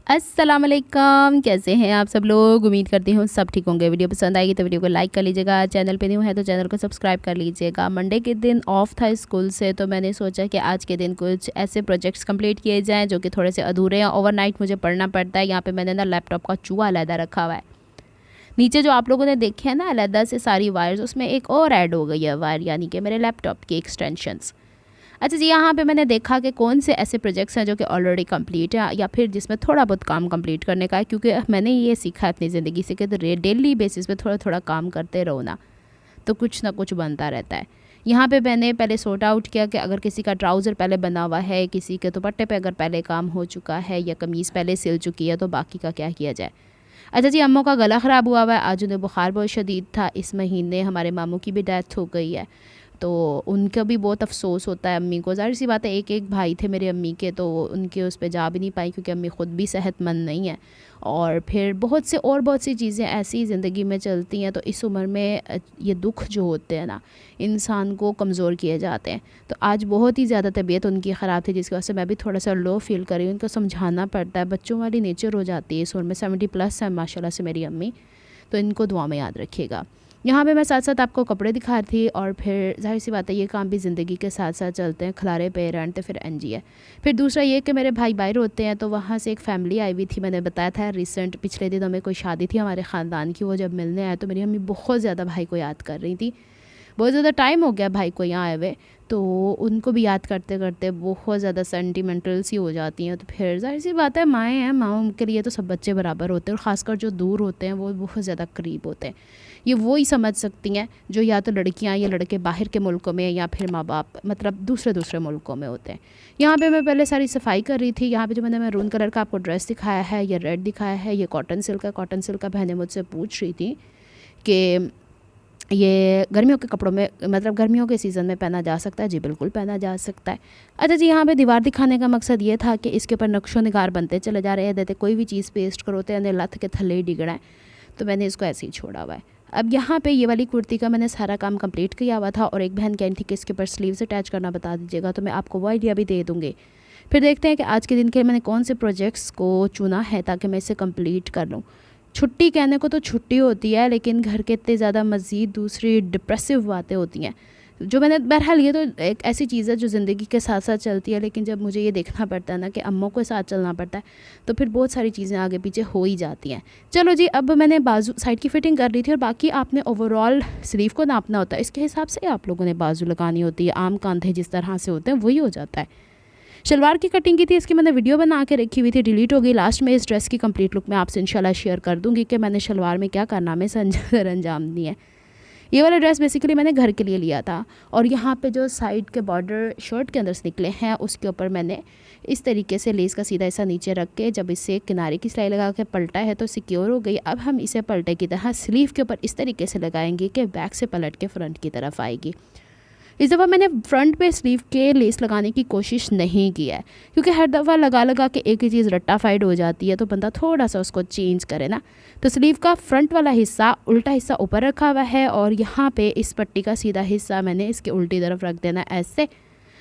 अस्सलाम वालेकुम, कैसे हैं आप सब लोग। उम्मीद करती हूँ सब ठीक होंगे। वीडियो पसंद आएगी तो वीडियो को लाइक कर लीजिएगा। चैनल पे न्यू है तो चैनल को सब्सक्राइब कर लीजिएगा। मंडे के दिन ऑफ था स्कूल से, तो मैंने सोचा कि आज के दिन कुछ ऐसे प्रोजेक्ट्स कंप्लीट किए जाएँ जो कि थोड़े से अधूरे हैं। ओवरनाइट मुझे पढ़ना पड़ता है। यहाँ पर मैंने ना लैपटॉप का चूहा अलहदा रखा हुआ है। नीचे जो आप लोगों ने देखे हैं ना अलहदा से सारी वायर्स, उसमें एक और ऐड हो गई है वायर, यानी कि मेरे लैपटॉप की एक्सटेंशंस। अच्छा जी, यहाँ पे मैंने देखा कि कौन से ऐसे प्रोजेक्ट्स हैं जो कि ऑलरेडी कंप्लीट है या फिर जिसमें थोड़ा बहुत काम कंप्लीट करने का है, क्योंकि मैंने ये सीखा है अपनी ज़िंदगी से कि डेली बेसिस पे थोड़ा थोड़ा काम करते रहो ना, तो कुछ ना कुछ बनता रहता है। यहाँ पे मैंने पहले सॉर्ट आउट किया कि अगर किसी का ट्राउज़र पहले बना हुआ है, किसी के दुपट्टे पे अगर पहले काम हो चुका है या कमीज़ पहले सिल चुकी है, तो बाकी का क्या किया जाए। अच्छा जी, अम्मों का गला ख़राब हुआ है, आज उन्हें बुखार बहुत शदीद था। इस महीने हमारे मामू की भी डेथ हो गई है, तो उनका भी बहुत अफसोस होता है अम्मी को। ज़ाहिर सी बात है, एक एक भाई थे मेरी अम्मी के, तो उनके उस पे जा भी नहीं पाई क्योंकि अम्मी ख़ुद भी सेहतमंद नहीं है। और फिर बहुत सी चीज़ें ऐसी ज़िंदगी में चलती हैं, तो इस उम्र में ये दुख जो होते हैं ना, इंसान को कमज़ोर किए जाते हैं। तो आज बहुत ही ज़्यादा तबीयत उनकी ख़राब थी, जिसकी वजह से मैं भी थोड़ा सा लो फील कर रही हूँ। उनको समझाना पड़ता है, बच्चों वाली नेचर हो जाती है इस उम्र में। 70+ है माशाल्लाह से मेरी अम्मी, तो इनको दुआ में याद रखिएगा। यहाँ पे मैं साथ साथ आपको कपड़े दिखा रही थी, और फिर जाहिर सी बात है ये काम भी ज़िंदगी के साथ साथ चलते हैं। खलारे पे रेंट फिर एनजी है। फिर दूसरा ये कि मेरे भाई बाहर होते हैं, तो वहाँ से एक फ़ैमिली आई हुई थी। मैंने बताया था रिसेंट पिछले दिनों में कोई शादी थी हमारे ख़ानदान की, वो जब मिलने आए तो मेरी अम्मी बहुत ज़्यादा भाई को याद कर रही थी। बहुत ज़्यादा टाइम हो गया भाई को यहाँ आए हुए, तो उनको भी याद करते करते बहुत ज़्यादा सेंटिमेंटल सी हो जाती हैं। तो फिर जाहिर सी बात है, माएँ हैं, माँओं के लिए तो सब बच्चे बराबर होते हैं, और ख़ासकर जो दूर होते हैं वो बहुत ज़्यादा करीब होते हैं। ये वो ही समझ सकती हैं जो या तो लड़कियां या लड़के बाहर के मुल्कों में, या फिर माँ बाप मतलब दूसरे मुल्कों में होते हैं। यहाँ पे मैं पहले सारी सफाई कर रही थी। यहाँ पे जो मैंने मैरून कलर का आपको ड्रेस दिखाया है, ये रेड दिखाया है, ये कॉटन सिल्क है। कॉटन सिल्क का बहनें मुझसे पूछ रही थी कि ये गर्मियों के कपड़ों में, मतलब गर्मियों के सीज़न में पहना जा सकता है। जी बिल्कुल पहना जा सकता है। अच्छा जी, यहाँ पे दीवार दिखाने का मकसद ये था कि इसके ऊपर नक्शो निगार बनते चले जा रहे हैं। देते कोई भी चीज़ पेस्ट करो तो यानी लथ के थले ही डिगड़ा है, तो मैंने इसको ऐसे ही छोड़ा हुआ है। अब यहाँ पे ये वाली कुर्ती का मैंने सारा काम कंप्लीट किया हुआ था, और एक बहन कहती थी कि इसके ऊपर स्लीव्स अटैच करना बता दीजिएगा, तो मैं आपको वो आइडिया भी दे दूँगी। फिर देखते हैं कि आज के दिन के मैंने कौन से प्रोजेक्ट्स को चुना है ताकि मैं इसे कंप्लीट कर लूँ। छुट्टी कहने को तो छुट्टी होती है, लेकिन घर के इतने ज़्यादा मज़ीद दूसरी डिप्रेसिव बातें होती हैं जो मैंने, बहरहाल ये तो एक ऐसी चीज़ है जो ज़िंदगी के साथ साथ चलती है। लेकिन जब मुझे ये देखना पड़ता है ना कि अम्मों के साथ चलना पड़ता है, तो फिर बहुत सारी चीज़ें आगे पीछे हो ही जाती हैं। चलो जी, अब मैंने बाजू साइड की फ़िटिंग कर ली थी, और बाकी आपने ओवरऑल स्लीव को नापना होता है। इसके हिसाब से आप लोगों ने बाजू लगानी होती है। आम कांधे जिस तरह से होते हैं वही हो जाता है। शलवार की कटिंग की थी, इसकी मैंने वीडियो बना के रखी हुई थी, डिलीट हो गई। लास्ट में इस ड्रेस की कंप्लीट लुक मैं आपसे इंशाल्लाह शेयर कर दूंगी कि मैंने शलवार में क्या करना में संजर अंजाम दी है। ये वाला ड्रेस बेसिकली मैंने घर के लिए लिया था, और यहाँ पे जो साइड के बॉर्डर शर्ट के अंदर से निकले हैं, उसके ऊपर मैंने इस तरीके से लेस का सीधा हिस्सा नीचे रख के जब इसे किनारे की सिलाई लगा के पलटा है तो सिक्योर हो गई। अब हम इसे पलटे की तरह स्लीव के ऊपर इस तरीके से लगाएंगे कि बैक से पलट के फ्रंट की तरफ आएगी। इस दफ़ा मैंने फ्रंट पे स्लीव के लेस लगाने की कोशिश नहीं की है, क्योंकि हर दफ़ा लगा के एक ही चीज़ रट्टाफाइड हो जाती है, तो बंदा थोड़ा सा उसको चेंज करे ना। तो स्लीव का फ्रंट वाला हिस्सा, उल्टा हिस्सा ऊपर रखा हुआ है, और यहाँ पे इस पट्टी का सीधा हिस्सा मैंने इसके उल्टी तरफ रख देना ऐसे।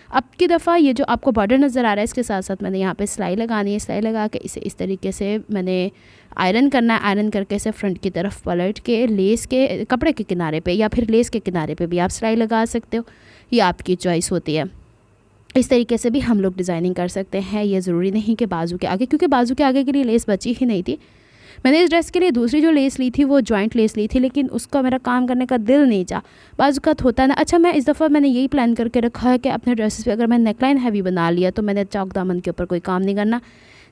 अब की दफ़ा ये जो आपको बॉर्डर नज़र आ रहा है, इसके साथ साथ मैंने यहाँ पे सिलाई लगानी है। सिलाई लगा के इसे इस तरीके से मैंने आयरन करना है। आयरन करके इसे फ्रंट की तरफ पलट के लेस के कपड़े के किनारे पे या फिर लेस के किनारे पे भी आप सिलाई लगा सकते हो, ये आपकी चॉइस होती है। इस तरीके से भी हम लोग डिज़ाइनिंग कर सकते हैं। ये ज़रूरी नहीं कि बाजू के आगे, क्योंकि बाजू के आगे के लिए लेस बची ही नहीं थी। मैंने इस ड्रेस के लिए दूसरी जो लेस ली थी वो जॉइंट लेस ली थी, लेकिन उसका मेरा काम करने का दिल नहीं चाहा। बाजू का होता है ना। अच्छा, मैं इस दफ़ा मैंने यही प्लान करके रखा है कि अपने ड्रेसेस पे अगर मैं नेकलाइन हैवी बना लिया तो मैंने चौक दामन के ऊपर कोई काम नहीं करना।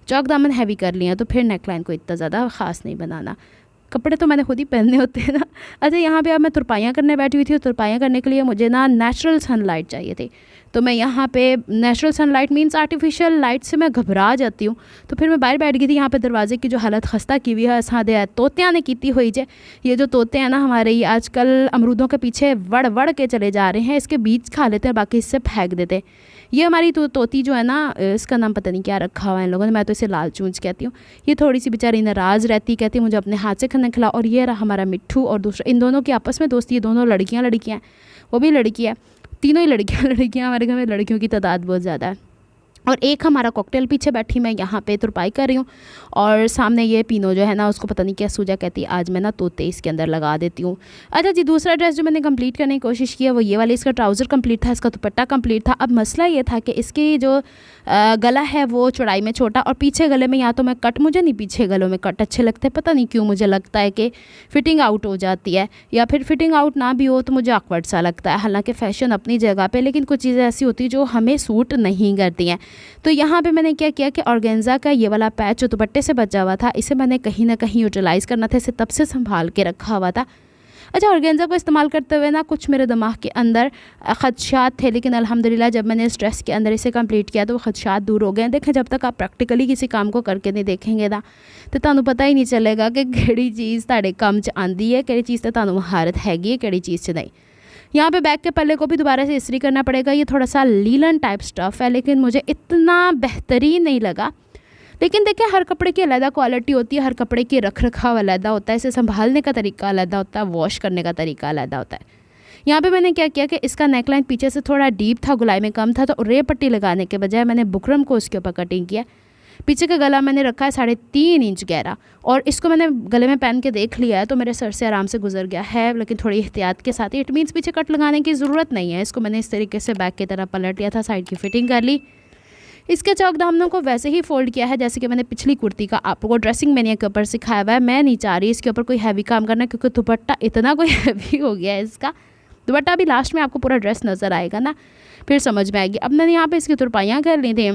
चौक दामन हैवी कर लिया तो फिर नेकलाइन को इतना ज़्यादा ख़ास नहीं बनाना। कपड़े तो मैंने खुद ही पहनने होते हैं ना। अच्छा, यहाँ पे अब मैं तुरपाइयाँ करने बैठी हुई थी, और तुरपाइयाँ करने के लिए मुझे ना नेचुरल सनलाइट चाहिए थी। तो मैं यहाँ पे natural sunlight means artificial light से मैं घबरा जाती हूँ, तो फिर मैं बाहर बैठ गई थी। यहाँ पे दरवाजे की जो हालत खस्ता की हुई है, सादे तोतियाँ ने की हुई है। ये जो तोते हैं ना हमारे, ये आजकल अमरूदों के पीछे वड़ वड़ के चले जा रहे हैं। इसके बीज खा लेते हैं, बाकी इससे फेंक देते हैं। ये हमारी तोती जो है ना, इसका नाम पता नहीं क्या रखा हुआ है इन लोगों ने, मैं तो इसे लाल चूंच कहती हूँ। ये थोड़ी सी बेचारी नाराज़ रहती, कहती मुझे अपने हाथ से खाना खिला। और ये रहा हमारा मिट्ठू, और दूसरा इन दोनों की आपस में दोस्ती है। दोनों लड़कियाँ हैं, वो भी लड़की है, तीनों ही लड़कियाँ हमारे घर में लड़कियों की तादाद बहुत ज़्यादा है। और एक हमारा कॉकटेल पीछे बैठी मैं यहाँ पे तुरपाई कर रही हूँ, और सामने ये पीनो जो है ना, उसको पता नहीं क्या सूजा कहती है, आज मैं ना तोते इसके अंदर लगा देती हूँ। अच्छा जी, दूसरा ड्रेस जो मैंने कंप्लीट करने की कोशिश किया वो ये वाली, इसका ट्राउज़र कंप्लीट था, इसका दुपट्टा कंप्लीट था। अब मसला ये था कि इसकी जो गला है वो चौड़ाई में छोटा, और पीछे गले में या तो मैं कट, मुझे नहीं पीछे गलों में कट अच्छे लगते, पता नहीं क्यों मुझे लगता है कि फ़िटिंग आउट हो जाती है, या फिर फ़िटिंग आउट ना भी हो तो मुझे ऑकवर्ड सा लगता है। हालांकि फ़ैशन अपनी जगह पे, लेकिन कुछ चीज़ें ऐसी होती हैं जो हमें सूट नहीं करती हैं। तो यहाँ पे मैंने क्या किया कि ऑर्गेन्जा का ये वाला पैच जो दुपट्टे से बचा हुआ था, इसे मैंने कहीं ना कहीं यूटिलाइज़ करना था, इसे तब से संभाल के रखा हुआ था। अच्छा, ऑर्गेन्जा को इस्तेमाल करते हुए ना कुछ मेरे दिमाग के अंदर ख़दशात थे, लेकिन अल्हम्दुलिल्लाह जब मैंने इस ड्रेस के अंदर इसे कंप्लीट किया तो वो ख़दशात दूर हो गए। देखें, जब तक आप प्रैक्टिकली किसी काम को करके नहीं देखेंगे ना, तो तुहानू पता ही नहीं चलेगा कि किहड़ी चीज़ तुहाडे काम च आंदी है, किहड़ी चीज़ ते तुहानू महारत हैगी है, किहड़ी चीज़ च नहीं। यहाँ पे बैक के पल्ले को भी दोबारा से इस्त्री करना पड़ेगा। ये थोड़ा सा लीलन टाइप स्टफ़ है, लेकिन मुझे इतना बेहतरीन नहीं लगा। लेकिन देखिए, हर कपड़े की अलग क्वालिटी होती है, हर कपड़े की रख रखाव अलग होता है, इसे संभालने का तरीका अलग होता है, वॉश करने का तरीका अलग होता है। यहाँ पे मैंने क्या किया कि इसका नेकलाइन पीछे से थोड़ा डीप था, गुलाई में कम था, तो रे पट्टी लगाने के बजाय मैंने बुकरम को उसके ऊपर कटिंग किया। पीछे का गला मैंने रखा है 3.5 इंच गहरा, और इसको मैंने गले में पहन के देख लिया है तो मेरे सर से आराम से गुजर गया है, लेकिन थोड़ी एहतियात के साथ ही। इट मीन्स पीछे कट लगाने की ज़रूरत नहीं है। इसको मैंने इस तरीके से बैक की तरफ पलट लिया था, साइड की फिटिंग कर ली। इसके चौक दामनों को वैसे ही फोल्ड किया है जैसे कि मैंने पिछली कुर्ती का आपको ड्रेसिंग मैनिया के ऊपर सिखाया हुआ है। मैं नहीं चाह रही इसके ऊपर कोई हैवी काम करना, क्योंकि दुपट्टा इतना कोई हैवी हो गया है। इसका दुपट्टा भी लास्ट में आपको पूरा ड्रेस नज़र आएगा ना, फिर समझ में आएगी। अब मैंने यहाँ पे इसकी तुरपाइयाँ कर ली थी,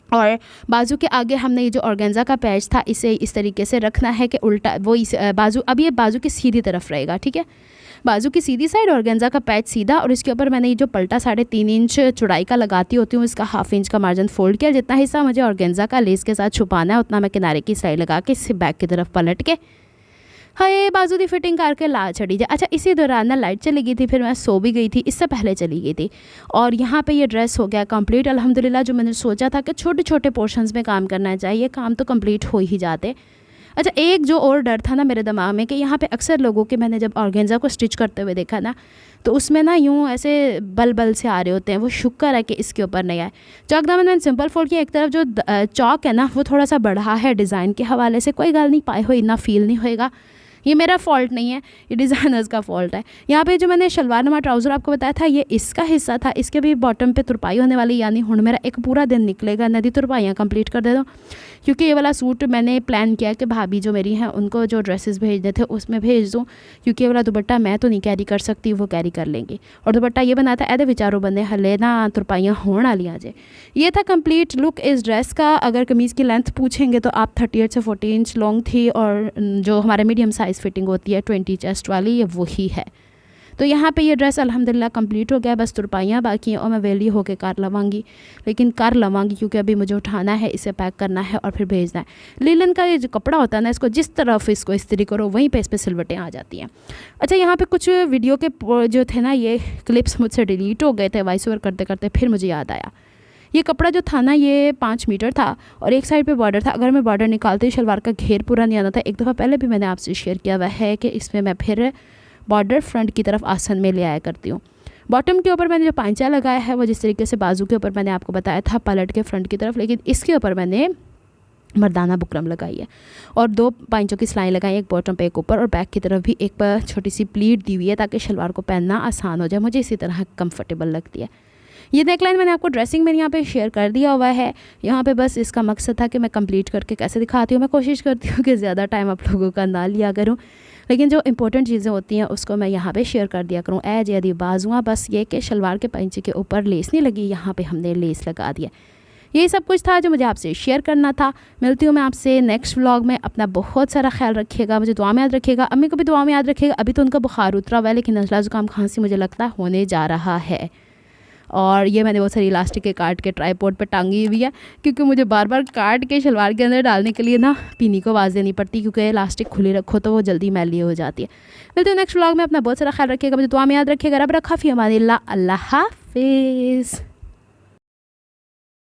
और बाजू के आगे हमने ये जो ऑर्गेन्जा का पैच था इसे इस तरीके से रखना है कि उल्टा वो इस बाजू, अब ये बाजू की सीधी तरफ रहेगा, ठीक है। बाजू की सीधी साइड, ऑर्गेन्जा का पैच सीधा, और इसके ऊपर मैंने ये जो पलटा 3.5 इंच चौड़ाई का लगाती होती हूँ, इसका 1/2 इंच का मार्जिन फोल्ड किया। जितना हिस्सा मुझे ऑर्गेन्जा का लेस के साथ छुपाना है उतना मैं किनारे की सिलाई लगा के इसे बैक की तरफ पलट के हाय बाजू की फिटिंग करके ला छड़ी जाए। अच्छा, इसी दौरान ना लाइट चली गई थी, फिर मैं सो भी गई थी, इससे पहले चली गई थी, और यहाँ पे ये ड्रेस हो गया कंप्लीट अल्हम्दुलिल्लाह। जो मैंने सोचा था कि छोटे छोटे पोर्शंस में काम करना चाहिए, काम तो कंप्लीट हो ही जाते। अच्छा, एक जो और डर था ना मेरे दिमाग में कि यहाँ पे अक्सर लोगों के मैंने जब ऑर्गेन्जा को स्टिच करते हुए देखा ना, तो उसमें ना यूँ ऐसे बल से आ रहे होते हैं। वो शुक्र है कि इसके ऊपर नहीं आए। चौक दामन मैंने सिंपल फोल्ड किया। एक तरफ जो चौक है ना वो थोड़ा सा बढ़ा है डिज़ाइन के हवाले से, कोई गल नहीं, पाए हो इतना फील नहीं होएगा। ये मेरा फॉल्ट नहीं है, ये डिज़ाइनर्स का फॉल्ट है। यहाँ पे जो मैंने शलवार नुमा ट्राउज़र आपको बताया था, ये इसका हिस्सा था। इसके भी बॉटम पे तुरपाई होने वाली, यानी हुण मेरा एक पूरा दिन निकलेगा, नदी तुरपाइयाँ कंप्लीट कर दे दो। क्योंकि ये वाला सूट मैंने प्लान किया कि भाभी जो मेरी हैं उनको जो ड्रेसेस भेजने थे उसमें भेज दूँ, क्योंकि ये वाला दुपट्टा मैं तो नहीं कैरी कर सकती, वो कैरी कर लेंगी। और दुपट्टा ये बना था ऐदे विचारों बंदे हले ना तुरपाइयाँ होने वाली जे। ये था कंप्लीट लुक इस ड्रेस का। अगर कमीज़ की लेंथ पूछेंगे तो आप 38 से 40 इंच लॉन्ग थी, और जो हमारे मीडियम साइज़ फिटिंग होती है 20 चेस्ट वाली, ये वही है। तो यहाँ पे ये ड्रेस अल्हम्दुलिल्लाह कंप्लीट हो गया, बस तुरपाइयाँ बाकी हैं और मैं वेली होके कर लवांगी, लेकिन कर लवांगी क्योंकि अभी मुझे उठाना है, इसे पैक करना है और फिर भेजना है। लीलन का ये जो कपड़ा होता है ना, इसको जिस तरफ इसको इस्त्री करो वहीं पे इस पर सिलवटें आ जाती हैं। अच्छा, यहाँ पे कुछ वीडियो के जो थे ना, ये क्लिप्स मुझसे डिलीट हो गए थे वॉइस ओवर करते करते, फिर मुझे याद आया ये कपड़ा जो था ना ये 5 मीटर था और एक साइड पे बॉर्डर था। अगर मैं बॉर्डर निकालती शलवार का घेर पूरा नहीं आना था। एक दफ़ा पहले भी मैंने आपसे शेयर किया हुआ है कि इसमें मैं फिर बॉर्डर फ्रंट की तरफ आसन में ले आया करती हूँ। बॉटम के ऊपर मैंने जो पांचा लगाया है वो जिस तरीके से बाजू के ऊपर मैंने आपको बताया था पलट के फ्रंट की तरफ, लेकिन इसके ऊपर मैंने मर्दाना बुकरम लगाई है और 2 पांचों की सिलाई लगाई, एक बॉटम पे एक ऊपर, और बैक की तरफ भी एक पर छोटी सी प्लीट दी हुई है ताकि शलवार को पहनना आसान हो जाए। मुझे इसी तरह कंफर्टेबल लगती है। ये नेकलाइन मैंने आपको ड्रेसिंग में यहाँ पे शेयर कर दिया हुआ है। यहाँ पे बस इसका मकसद था कि मैं कंप्लीट करके कैसे दिखाती हूँ। मैं कोशिश करती हूँ कि ज़्यादा टाइम आप लोगों का ना लिया करूँ, लेकिन जो इंपॉर्टेंट चीज़ें होती हैं उसको मैं यहाँ पे शेयर कर दिया करूँ। ऐज यदि बाजुआँ, बस ये कि शलवार के पंचे के ऊपर लेस नहीं लगी, यहाँ पे हमने लेस लगा दिया। यही सब कुछ था जो मुझे आपसे शेयर करना था। मिलती हूँ मैं आपसे नेक्स्ट व्लॉग में। अपना बहुत सारा ख्याल रखिएगा, मुझे दुआ में याद रखिएगा, अम्मी को भी दुआ में याद रखिएगा। अभी तो उनका बुखार उतरा हुआ है, लेकिन नज़ला ज़ुकाम खांसी मुझे लगता है होने जा रहा है। और ये मैंने बहुत सारी इलास्टिक के काट के ट्राईपोड पे टांगी हुई है, क्योंकि मुझे बार बार काट के शलवार के अंदर डालने के लिए ना पीनी को आवाज़ देनी पड़ती, क्योंकि इलास्टिक खुली रखो तो वो जल्दी मैली हो जाती है। मिलते हैं नेक्स्ट व्लॉग में। अपना बहुत सारा ख्याल रखिएगा, मुझे दुआ में याद रखिएगा। रब रखा फ़ी अमानिल्लाह। अल्लाह हाफ़िज़।